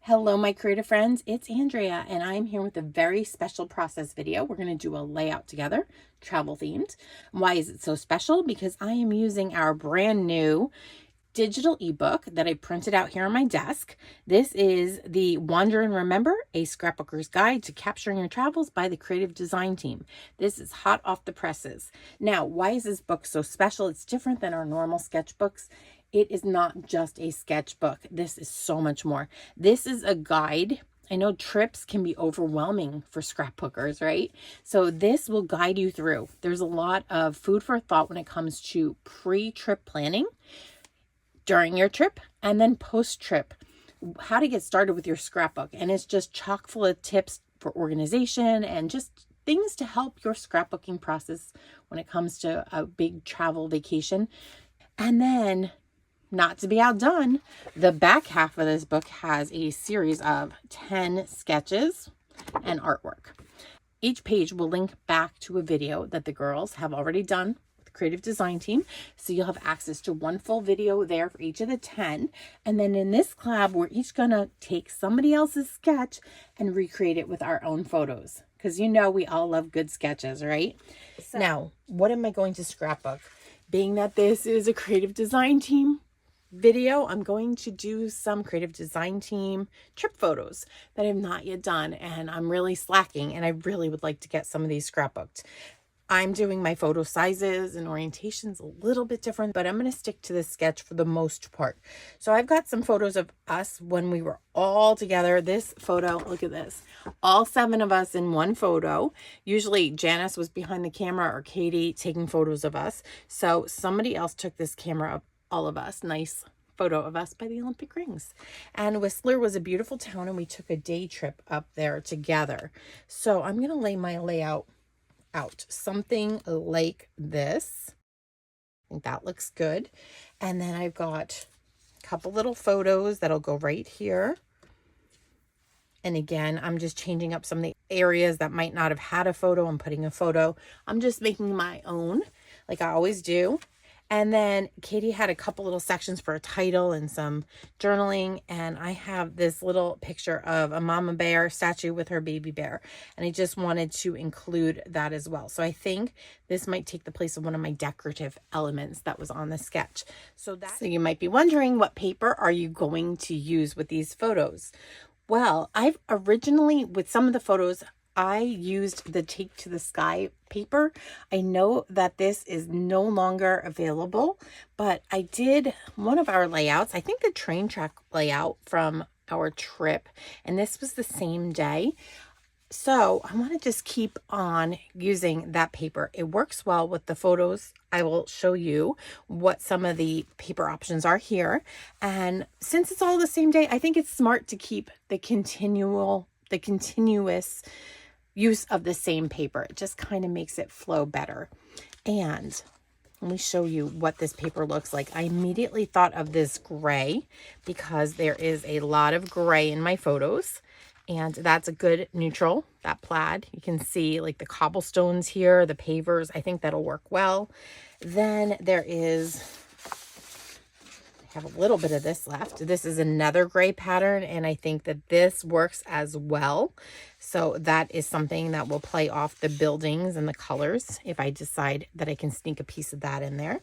Hello, my creative friends, it's Andrea, and I'm here with a very special process video. We're going to do a layout together, travel themed. Why is it so special? Because I am using our brand new digital ebook that I printed out here on my desk. This is the Wander Remember, a scrapbooker's guide to capturing your travels by the creative design team. This is hot off the presses. Now, why is this book so special? It's different than our normal sketchbooks. It is not just a sketchbook. This is so much more. This is a guide. I know trips can be overwhelming for scrapbookers, right? So this will guide you through. There's a lot of food for thought when it comes to pre-trip planning, during your trip, and then post-trip, how to get started with your scrapbook. And it's just chock full of tips for organization and just things to help your scrapbooking process when it comes to a big travel vacation. And then, not to be outdone, the back half of this book has a series of 10 sketches and artwork. Each page will link back to a video that the girls have already done with the creative design team. So you'll have access to one full video there for each of the 10. And then in this collab, we're each gonna take somebody else's sketch and recreate it with our own photos. Because you know we all love good sketches, right? So, now, what am I going to scrapbook? Being that this is a creative design team video, I'm going to do some creative design team trip photos that I've not yet done, and I'm really slacking, and I really would like to get some of these scrapbooked. I'm doing my photo sizes and orientations a little bit different, but I'm going to stick to this sketch for the most part. So I've got some photos of us when we were all together. This photo, look at this, all 7 of us in one photo. Usually Janice was behind the camera or Katie taking photos of us. So somebody else took this camera of all of us. Nice photo of us by the Olympic rings. And Whistler was a beautiful town, and we took a day trip up there together. So I'm going to lay my layout out something like this. I think that looks good. And then I've got a couple little photos that'll go right here. And again, I'm just changing up some of the areas that might not have had a photo. I'm putting a photo. I'm just making my own, like I always do. And then Katie had a couple little sections for a title and some journaling. And I have this little picture of a mama bear statue with her baby bear. And I just wanted to include that as well. So I think this might take the place of one of my decorative elements that was on the sketch. So you might be wondering, what paper are you going to use with these photos? Well, I've originally, with some of the photos, I used the To The Sky paper. I know that this is no longer available, but I did one of our layouts, I think the train track layout from our trip, and this was the same day. So I want to just keep on using that paper. It works well with the photos. I will show you what some of the paper options are here. And since it's all the same day, I think it's smart to keep the continuous use of the same paper. It just kind of makes it flow better. And let me show you what this paper looks like. I immediately thought of this gray because there is a lot of gray in my photos, and that's a good neutral, that plaid. You can see like the cobblestones here, the pavers. I think that'll work well. Then there is, I have a little bit of this left. This is another gray pattern, and I think that this works as well. So that is something that will play off the buildings and the colors if I decide that I can sneak a piece of that in there.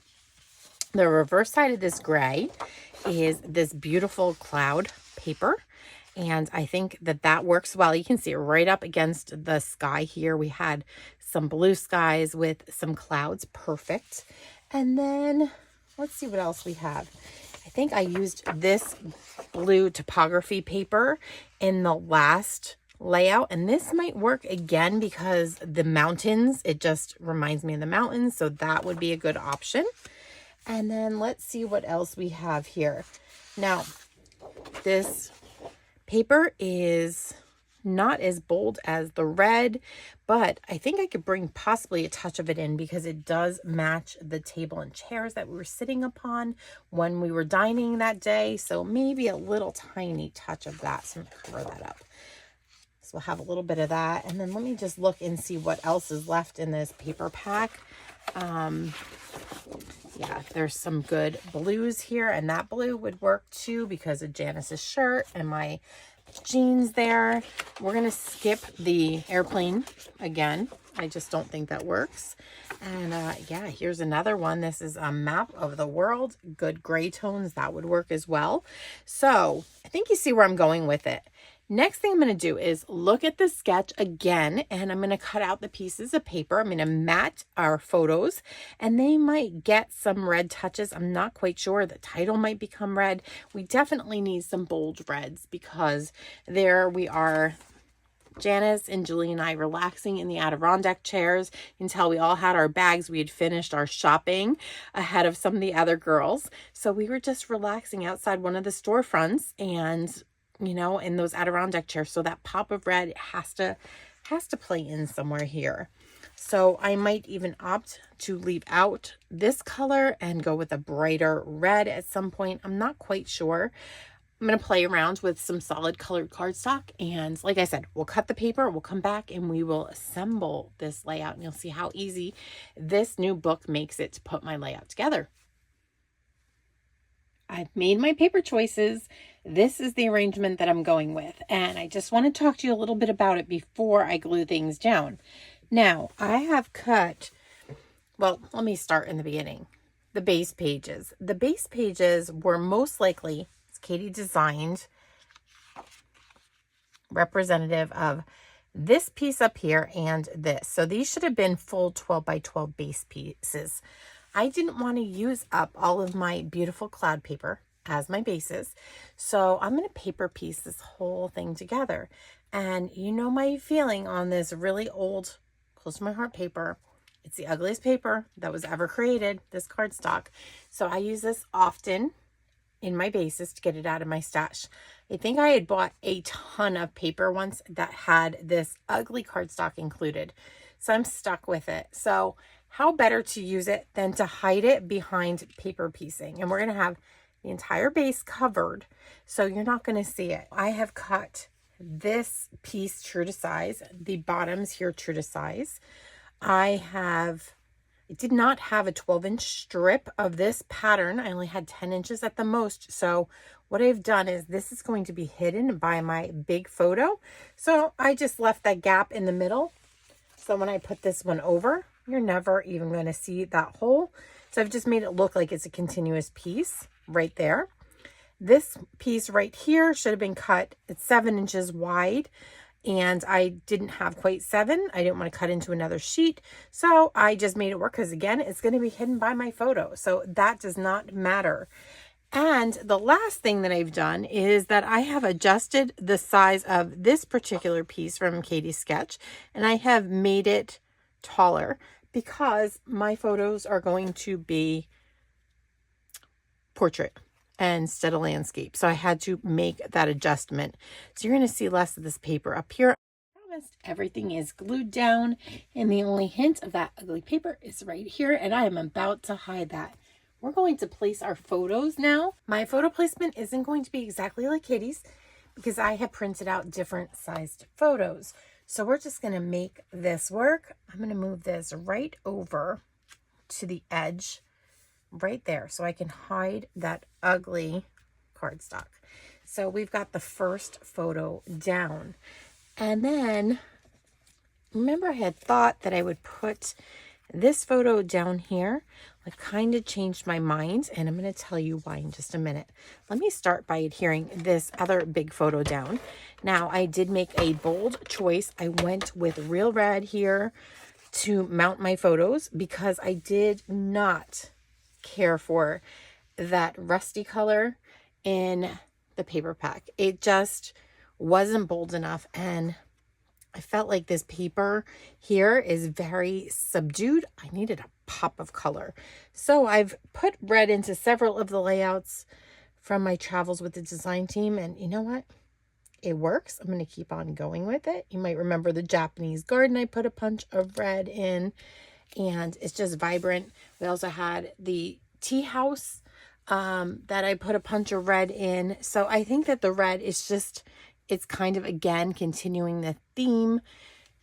The reverse side of this gray is this beautiful cloud paper, and I think that that works well. You can see it right up against the sky here. We had some blue skies with some clouds. Perfect. And then let's see what else we have. I think I used this blue topography paper in the last layout, and this might work again because the mountains, it just reminds me of the mountains, so that would be a good option. And then let's see what else we have here. Now, this paper is not as bold as the red, but I think I could bring possibly a touch of it in because it does match the table and chairs that we were sitting upon when we were dining that day. So maybe a little tiny touch of that. So I'm going to cover that up. So we'll have a little bit of that. And then let me just look and see what else is left in this paper pack. Yeah, there's some good blues here, and that blue would work too because of Janice's shirt and my jeans there. We're going to skip the airplane again. I just don't think that works. And yeah, here's another one. This is a map of the world. Good gray tones. That would work as well. So I think you see where I'm going with it. Next thing I'm going to do is look at the sketch again, and I'm going to cut out the pieces of paper. I'm going to mat our photos, and they might get some red touches. I'm not quite sure. The title might become red. We definitely need some bold reds because there we are, Janice and Julie and I relaxing in the Adirondack chairs until we all had our bags. We had finished our shopping ahead of some of the other girls. So we were just relaxing outside one of the storefronts and, you know, in those Adirondack chairs. So that pop of red has to play in somewhere here. So I might even opt to leave out this color and go with a brighter red at some point. I'm not quite sure. I'm going to play around with some solid colored cardstock. And like I said, we'll cut the paper, we'll come back and we will assemble this layout. And you'll see how easy this new book makes it to put my layout together. I've made my paper choices. This is the arrangement that I'm going with. And I just want to talk to you a little bit about it before I glue things down. Now, I have cut, well, let me start in the beginning. The base pages. The base pages were most likely, Katie designed, representative of this piece up here and this. So these should have been full 12 by 12 base pieces. I didn't want to use up all of my beautiful cloud paper as my bases. So I'm going to paper piece this whole thing together. And you know my feeling on this really old, close to my heart paper. It's the ugliest paper that was ever created, this cardstock. So I use this often in my bases to get it out of my stash. I think I had bought a ton of paper once that had this ugly cardstock included. So I'm stuck with it. So how better to use it than to hide it behind paper piecing? And we're going to have the entire base covered, so you're not going to see it. I have cut this piece true to size, the bottoms here true to size. It did not have a 12-inch strip of this pattern. I only had 10 inches at the most. So what I've done is this is going to be hidden by my big photo. So I just left that gap in the middle. So when I put this one over, you're never even going to see that hole. So I've just made it look like it's a continuous piece right there. This piece right here should have been cut. It's 7 inches wide. And I didn't have quite 7. I didn't want to cut into another sheet. So I just made it work because, again, it's going to be hidden by my photo. So that does not matter. And the last thing that I've done is that I have adjusted the size of this particular piece from Katie's sketch. And I have made it taller because my photos are going to be portrait instead of landscape. So I had to make that adjustment. So you're going to see less of this paper up here. I promised everything is glued down, and the only hint of that ugly paper is right here, and I am about to hide that. We're going to place our photos now. My photo placement isn't going to be exactly like Katie's because I have printed out different sized photos. So we're just going to make this work. I'm going to move this right over to the edge right there so I can hide that ugly cardstock. So we've got the first photo down. And then remember I had thought that I would put this photo down here. I've kind of changed my mind, and I'm going to tell you why in just a minute. Let me start by adhering this other big photo down. Now I did make a bold choice. I went with real red here to mount my photos because I did not care for that rusty color in the paper pack. It just wasn't bold enough, and I felt like this paper here is very subdued. I needed a pop of color. So I've put red into several of the layouts from my travels with the design team, and you know what? It works. I'm going to keep on going with it. You might remember the Japanese garden. I put a punch of red in, and it's just vibrant. We also had the tea house that I put a punch of red in. So I think that the red is just, it's kind of, again, continuing the theme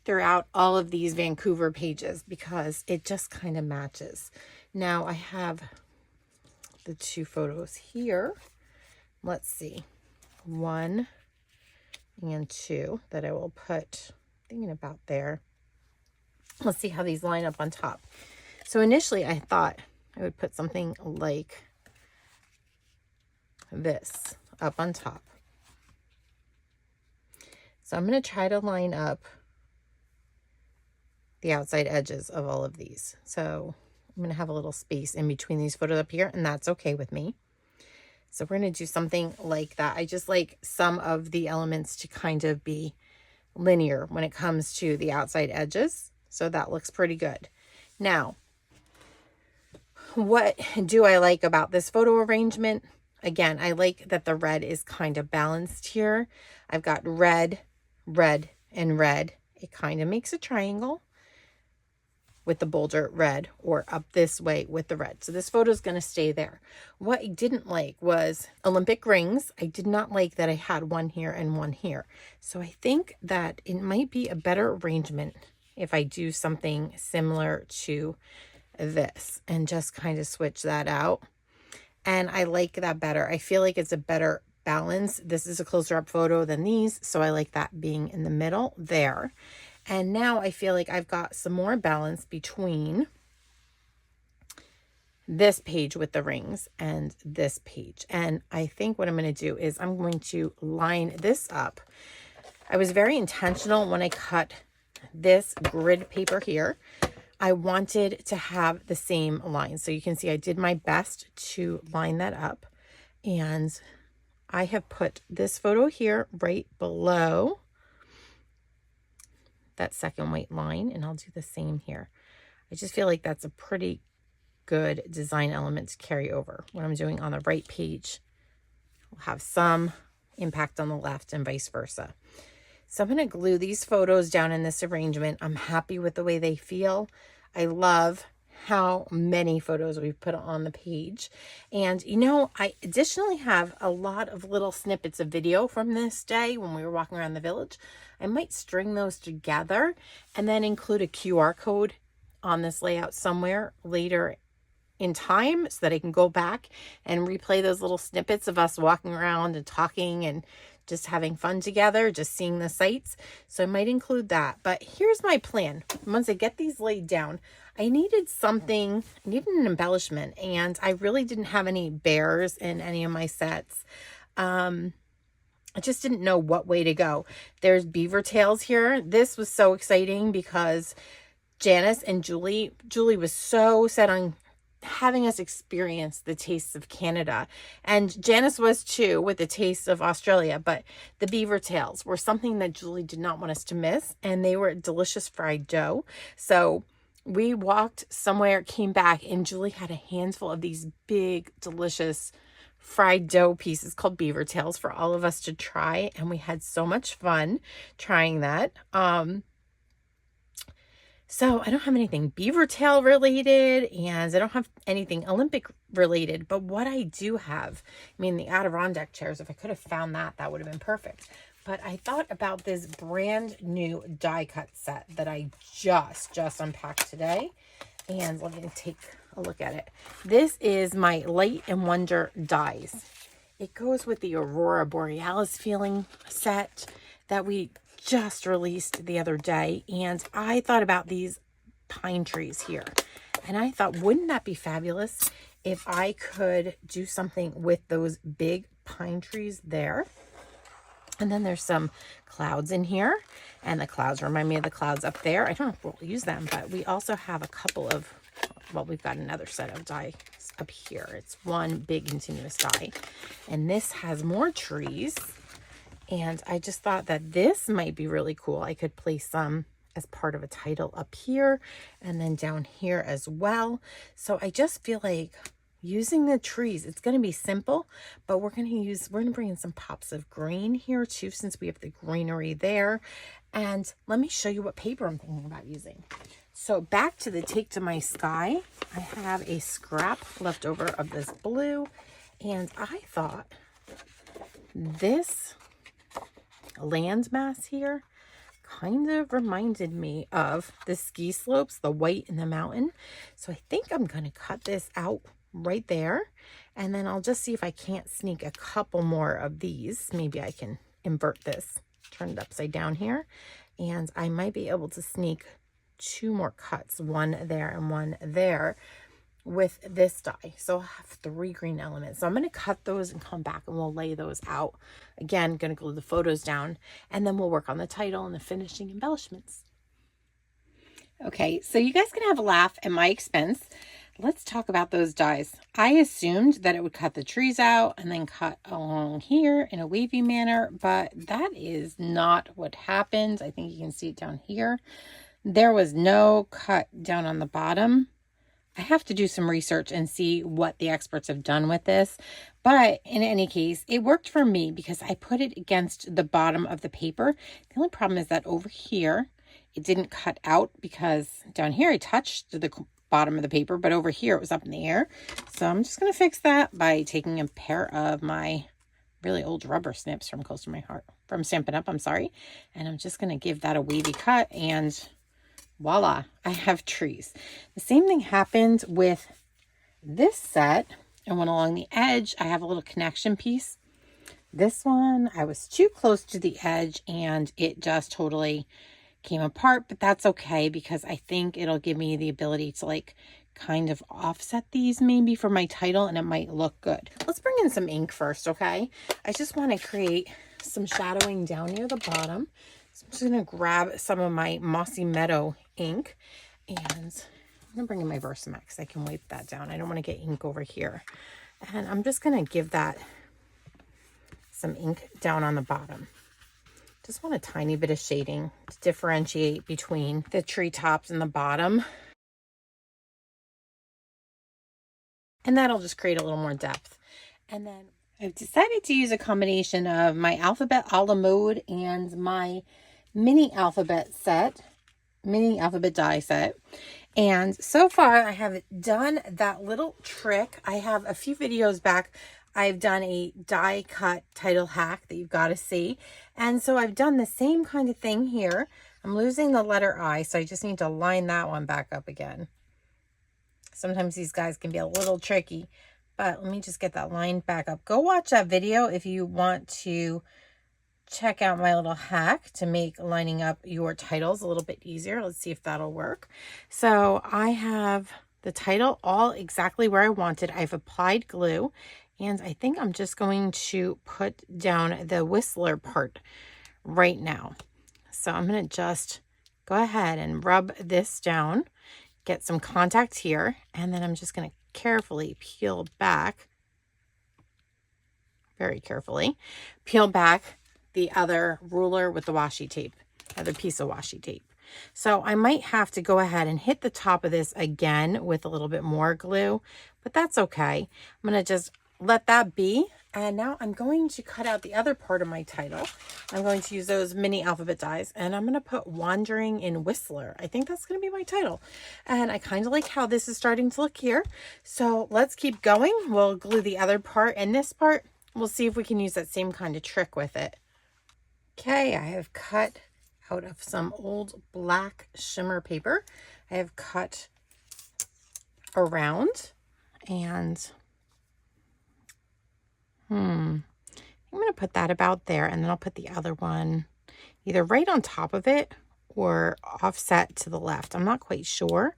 throughout all of these Vancouver pages because it just kind of matches. Now I have the two photos here. Let's see. 1, and 2 that I will put, thinking about there. Let's see how these line up on top. So initially I thought I would put something like this up on top. So I'm going to try to line up the outside edges of all of these. So I'm going to have a little space in between these photos up here, and that's okay with me. So we're going to do something like that. I just like some of the elements to kind of be linear when it comes to the outside edges. So that looks pretty good. Now, what do I like about this photo arrangement? Again, I like that the red is kind of balanced here. I've got red, red, and red. It kind of makes a triangle with the bolder red, or up this way with the red. So this photo is going to stay there. What I didn't like was Olympic rings. I did not like that I had one here and one here. So I think that it might be a better arrangement if I do something similar to this and just kind of switch that out. And I like that better. I feel like it's a better balance. This is a closer up photo than these, so I like that being in the middle there. And now I feel like I've got some more balance between this page with the rings and this page. And I think what I'm going to do is I'm going to line this up. I was very intentional when I cut this grid paper here. I wanted to have the same line. So you can see I did my best to line that up. And I have put this photo here right below that second white line, and I'll do the same here. I just feel like that's a pretty good design element to carry over. What I'm doing on the right page will have some impact on the left and vice versa. So I'm going to glue these photos down in this arrangement. I'm happy with the way they feel. I love how many photos we've put on the page. And you know, I additionally have a lot of little snippets of video from this day when we were walking around the village. I might string those together and then include a QR code on this layout somewhere later in time so that I can go back and replay those little snippets of us walking around and talking and just having fun together, just seeing the sights. So I might include that. But here's my plan. Once I get these laid down, I needed something, I needed an embellishment, and I really didn't have any bears in any of my sets. I just didn't know what way to go. There's beaver tails here. This was so exciting because Janice and Julie was so set on having us experience the tastes of Canada, and Janice was too with the tastes of Australia, but the beaver tails were something that Julie did not want us to miss, and they were delicious fried dough. So we walked somewhere, came back, and Julie had a handful of these big delicious fried dough pieces called beaver tails for all of us to try, and we had so much fun trying that. So I don't have anything beaver tail related, and I don't have anything Olympic related, but what I do have, I mean, the Adirondack chairs, if I could have found that, that would have been perfect. But I thought about this brand new die cut set that I just unpacked today, and let me take a look at it. This is my Light and Wonder dies. It goes with the Aurora Borealis feeling set that we just released the other day, and I thought about these pine trees here, and I thought, wouldn't that be fabulous if I could do something with those big pine trees there? And then there's some clouds in here, and the clouds remind me of the clouds up there. I don't know if we'll use them, but we also have a couple of, well, we've got another set of die up here. It's one big continuous die, and this has more trees. And I just thought that this might be really cool. I could place some as part of a title up here and then down here as well. So I just feel like using the trees, it's going to be simple, but we're going to bring in some pops of green here too, since we have the greenery there. And let me show you what paper I'm thinking about using. So back to the Take to My Sky, I have a scrap left over of this blue, and I thought this landmass here kind of reminded me of the ski slopes, the white in the mountain. So I think I'm going to cut this out right there, and then I'll just see if I can't sneak a couple more of these. Maybe I can invert this, turn it upside down here. And I might be able to sneak 2 more cuts, one there and one there with this die. So I'll have 3 green elements. So I'm going to cut those and come back and we'll lay those out. Again, going to glue the photos down and then we'll work on the title and the finishing embellishments. Okay, so you guys can have a laugh at my expense. Let's talk about those dies. I assumed that it would cut the trees out and then cut along here in a wavy manner, but that is not what happened. I think you can see it down here. There was no cut down on the bottom. I have to do some research and see what the experts have done with this. But in any case, it worked for me because I put it against the bottom of the paper. The only problem is that over here, it didn't cut out because down here I touched the bottom of the paper, but over here it was up in the air. So I'm just going to fix that by taking a pair of my really old rubber snips from Close to My Heart, from Stampin' Up, I'm sorry. And I'm just going to give that a wavy cut and voila, I have trees. The same thing happened with this set. And went along the edge, I have a little connection piece. This one, I was too close to the edge and it just totally came apart, but that's okay because I think it'll give me the ability to like kind of offset these maybe for my title and it might look good. Let's bring in some ink first, okay? I just want to create some shadowing down near the bottom. So I'm just going to grab some of my Mossy Meadow ink and I'm going to bring in my Versamax. I can wipe that down. I don't want to get ink over here. And I'm just going to give that some ink down on the bottom. Just want a tiny bit of shading to differentiate between the treetops and the bottom. And that'll just create a little more depth. And then I've decided to use a combination of my Alphabet a la mode and my mini alphabet die set. And so far I have done that little trick. I have a few videos back. I've done a die cut title hack that you've got to see. And so I've done the same kind of thing here. I'm losing the letter I, so I just need to line that one back up again. Sometimes these guys can be a little tricky, but let me just get that line back up. Go watch that video if you want to check out my little hack to make lining up your titles a little bit easier. Let's see if that'll work. So I have the title all exactly where I wanted. I've applied glue. And I think I'm just going to put down the whistler part right now. So I'm going to just go ahead and rub this down, get some contact here, and then I'm just going to carefully peel back, very carefully, peel back the other ruler with the washi tape, other piece of washi tape. So I might have to go ahead and hit the top of this again with a little bit more glue, but that's okay. I'm going to just let that be. And now I'm going to cut out the other part of my title. I'm going to use those mini alphabet dies and I'm going to put Wandering in Whistler. I think that's going to be my title. And I kind of like how this is starting to look here. So let's keep going. We'll glue the other part and this part. We'll see if we can use that same kind of trick with it. Okay, I have cut out of some old black shimmer paper. I have cut around and I'm going to put that about there and then I'll put the other one either right on top of it or offset to the left. I'm not quite sure.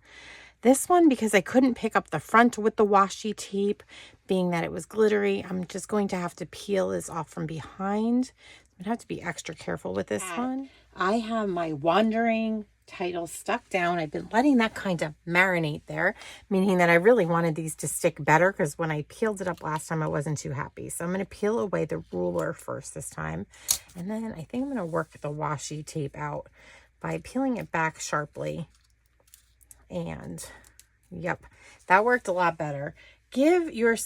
This one, because I couldn't pick up the front with the washi tape, being that it was glittery, I'm just going to have to peel this off from behind. I'm going to have to be extra careful with this one. I have my Wandering title stuck down. I've been letting that kind of marinate there, meaning that I really wanted these to stick better because when I peeled it up last time, I wasn't too happy. So I'm going to peel away the ruler first this time. And then I think I'm going to work the washi tape out by peeling it back sharply. And yep, that worked a lot better. Give your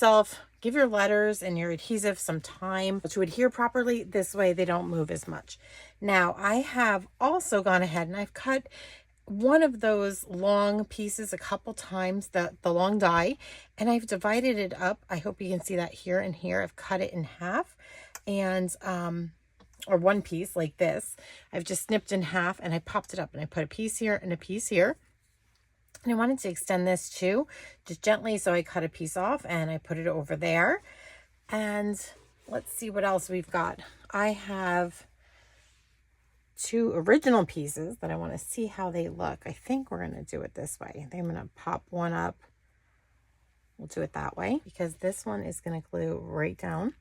letters and your adhesive some time to adhere properly. This way they don't move as much. Now I have also gone ahead and I've cut one of those long pieces a couple times, the long die, and I've divided it up. I hope you can see that here and here. I've cut it in half and or one piece like this. I've just snipped in half and I popped it up and I put a piece here and a piece here. And I wanted to extend this too, just gently. So I cut a piece off and I put it over there. And let's see what else we've got. I have two original pieces that I want to see how they look. I think we're going to do it this way. I think I'm going to pop one up. We'll do it that way because this one is going to glue right down.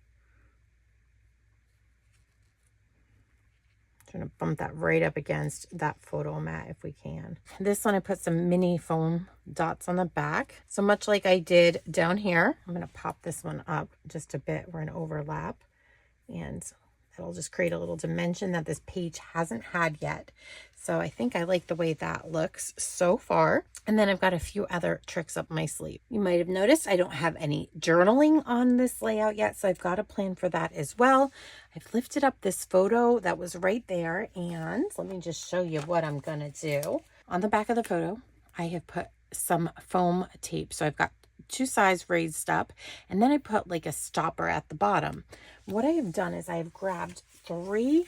Trying to bump that right up against that photo mat if we can. This one I put some mini foam dots on the back. So much like I did down here, I'm going to pop this one up just a bit. We're going to overlap, and it'll just create a little dimension that this page hasn't had yet. So I think I like the way that looks so far. And then I've got a few other tricks up my sleeve. You might have noticed I don't have any journaling on this layout yet, so I've got a plan for that as well. I've lifted up this photo that was right there, and let me just show you what I'm gonna do. On the back of the photo, I have put some foam tape. So I've got two sides raised up, and then I put like a stopper at the bottom. What I have done is I have grabbed 3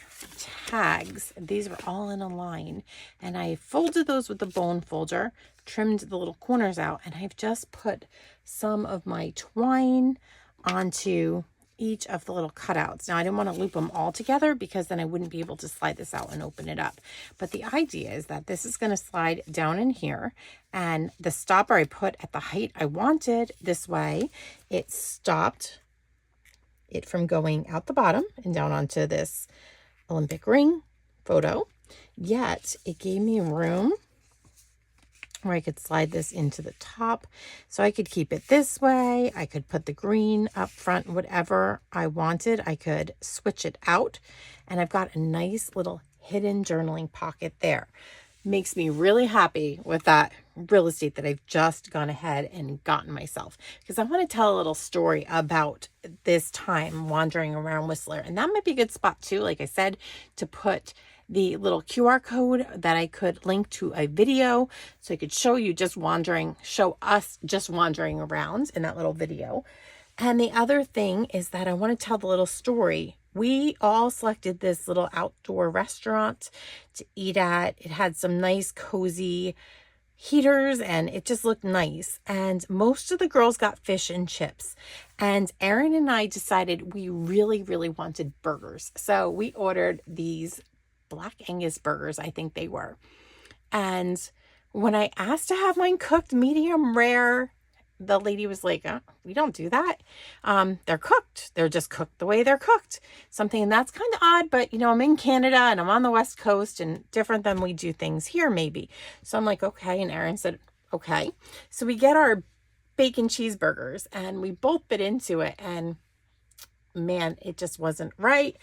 tags. These were all in a line, and I folded those with the bone folder, trimmed the little corners out, and I've just put some of my twine onto each of the little cutouts. Now I didn't want to loop them all together because then I wouldn't be able to slide this out and open it up. But the idea is that this is going to slide down in here, and the stopper I put at the height I wanted. This way it stopped it from going out the bottom and down onto this Olympic ring photo, yet it gave me room where I could slide this into the top. So I could keep it this way. I could put the green up front, whatever I wanted. I could switch it out, and I've got a nice little hidden journaling pocket there. Makes me really happy with that real estate that I've just gone ahead and gotten myself, because I want to tell a little story about this time wandering around Whistler, and that might be a good spot too, like I said, to put the little QR code that I could link to a video so I could show you show us just wandering around in that little video. And the other thing is that I want to tell the little story. We all selected this little outdoor restaurant to eat at. It had some nice cozy heaters and it just looked nice. And most of the girls got fish and chips. And Erin and I decided we really, really wanted burgers. So we ordered these Black Angus burgers, I think they were. And when I asked to have mine cooked medium rare, the lady was like, we don't do that. They're cooked. They're just cooked the way they're cooked. Something that's kind of odd, but you know, I'm in Canada and I'm on the West Coast and different than we do things here maybe. So I'm like, okay. And Erin said, okay. So we get our bacon cheeseburgers and we both bit into it, and man, it just wasn't right.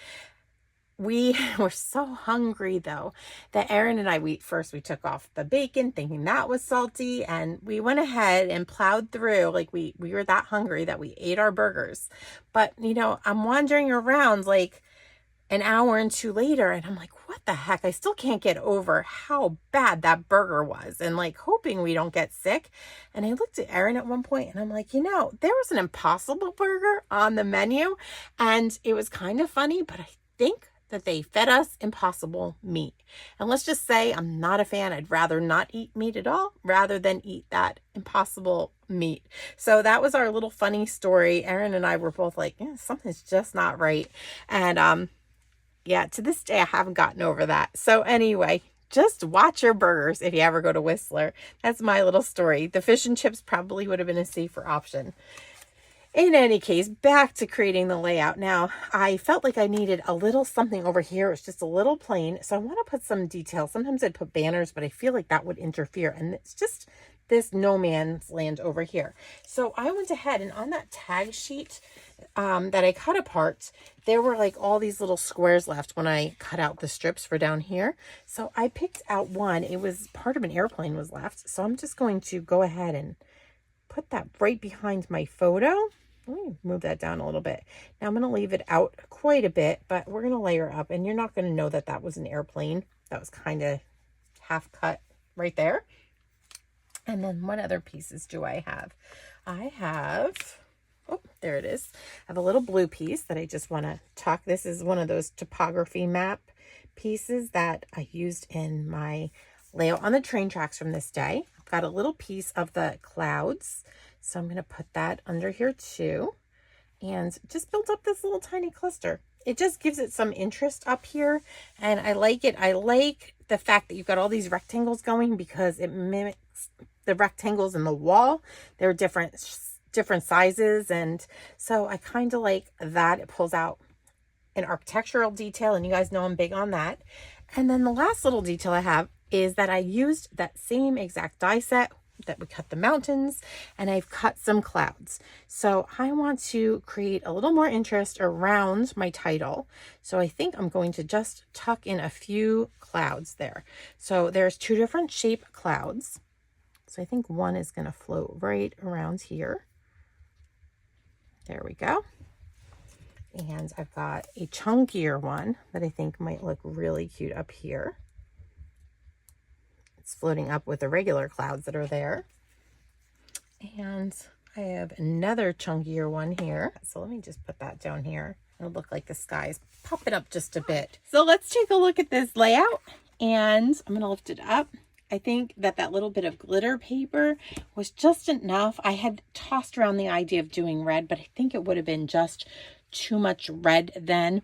We were so hungry though that Erin and I, we took off the bacon thinking that was salty, and we went ahead and plowed through. Like we were that hungry that we ate our burgers. But you know, I'm wandering around like an hour and 2 later, and I'm like, what the heck? I still can't get over how bad that burger was, and like hoping we don't get sick. And I looked at Erin at one point and I'm like, you know, there was an Impossible burger on the menu, and it was kind of funny, but I think that they fed us Impossible meat. And let's just say I'm not a fan. I'd rather not eat meat at all rather than eat that Impossible meat. So that was our little funny story. Erin and I were both like, yeah, something's just not right. And yeah, to this day, I haven't gotten over that. So anyway, just watch your burgers if you ever go to Whistler. That's my little story. The fish and chips probably would have been a safer option. In any case, back to creating the layout. Now, I felt like I needed a little something over here. It's just a little plain. So I want to put some details. Sometimes I'd put banners, but I feel like that would interfere. And it's just this no man's land over here. So I went ahead and on that tag sheet that I cut apart, there were like all these little squares left when I cut out the strips for down here. So I picked out one. It was part of an airplane was left. So I'm just going to go ahead and put that right behind my photo. Let me move that down a little bit. Now I'm going to leave it out quite a bit, but we're going to layer up, and you're not going to know that that was an airplane. That was kind of half cut right there. And then what other pieces do I have? I have, oh, there it is. I have a little blue piece that I just want to tuck. This is one of those topography map pieces that I used in my layout on the train tracks from this day. I've got a little piece of the clouds. So I'm going to put that under here too, and just build up this little tiny cluster. it just gives it some interest up here, and I like it. I like the fact that you've got all these rectangles going because it mimics the rectangles in the wall. They're different sizes, and so I kind of like that. It pulls out an architectural detail, and you guys know I'm big on that. And then the last little detail I have is that I used that same exact die set that we cut the mountains, and I've cut some clouds. So I want to create a little more interest around my title. So I think I'm going to just tuck in a few clouds there. So there's 2 different shape clouds. So I think one is going to float right around here. There we go. And I've got a chunkier one that I think might look really cute up here. It's floating up with the regular clouds that are there. And I have another chunkier one here. So let me just put that down here. It'll look like the sky's popping up just a bit. So let's take a look at this layout, and I'm going to lift it up. I think that that little bit of glitter paper was just enough. I had tossed around the idea of doing red, but I think it would have been just too much red then.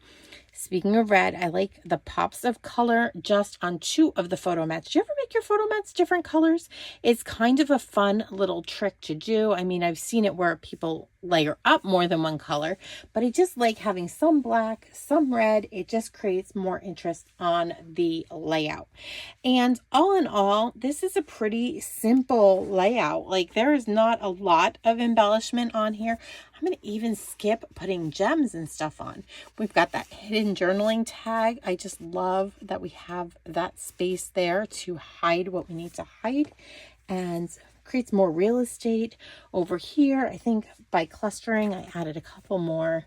Speaking of red, I like the pops of color just on 2 of the photo mats. Do you ever make your photo mats different colors? It's kind of a fun little trick to do. I mean, I've seen it where people layer up more than one color, but I just like having some black, some red. It just creates more interest on the layout. And all in all, this is a pretty simple layout. Like, there is not a lot of embellishment on here. I'm going to even skip putting gems and stuff on. We've got that hidden journaling tag. I just love that we have that space there to hide what we need to hide, and creates more real estate over here. I think by clustering, I added a couple more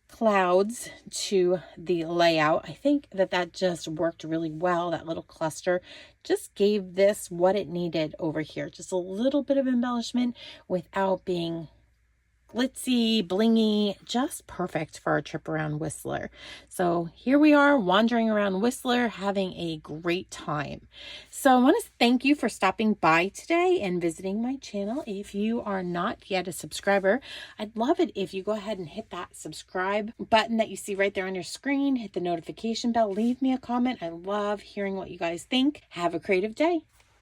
clouds to the layout. I think that that just worked really well. That little cluster just gave this what it needed over here. Just a little bit of embellishment without being glitzy, blingy, just perfect for our trip around Whistler. So here we are wandering around Whistler, having a great time. So I want to thank you for stopping by today and visiting my channel. If you are not yet a subscriber, I'd love it if you go ahead and hit that subscribe button that you see right there on your screen. Hit the notification bell, leave me a comment. I love hearing what you guys think. Have a creative day.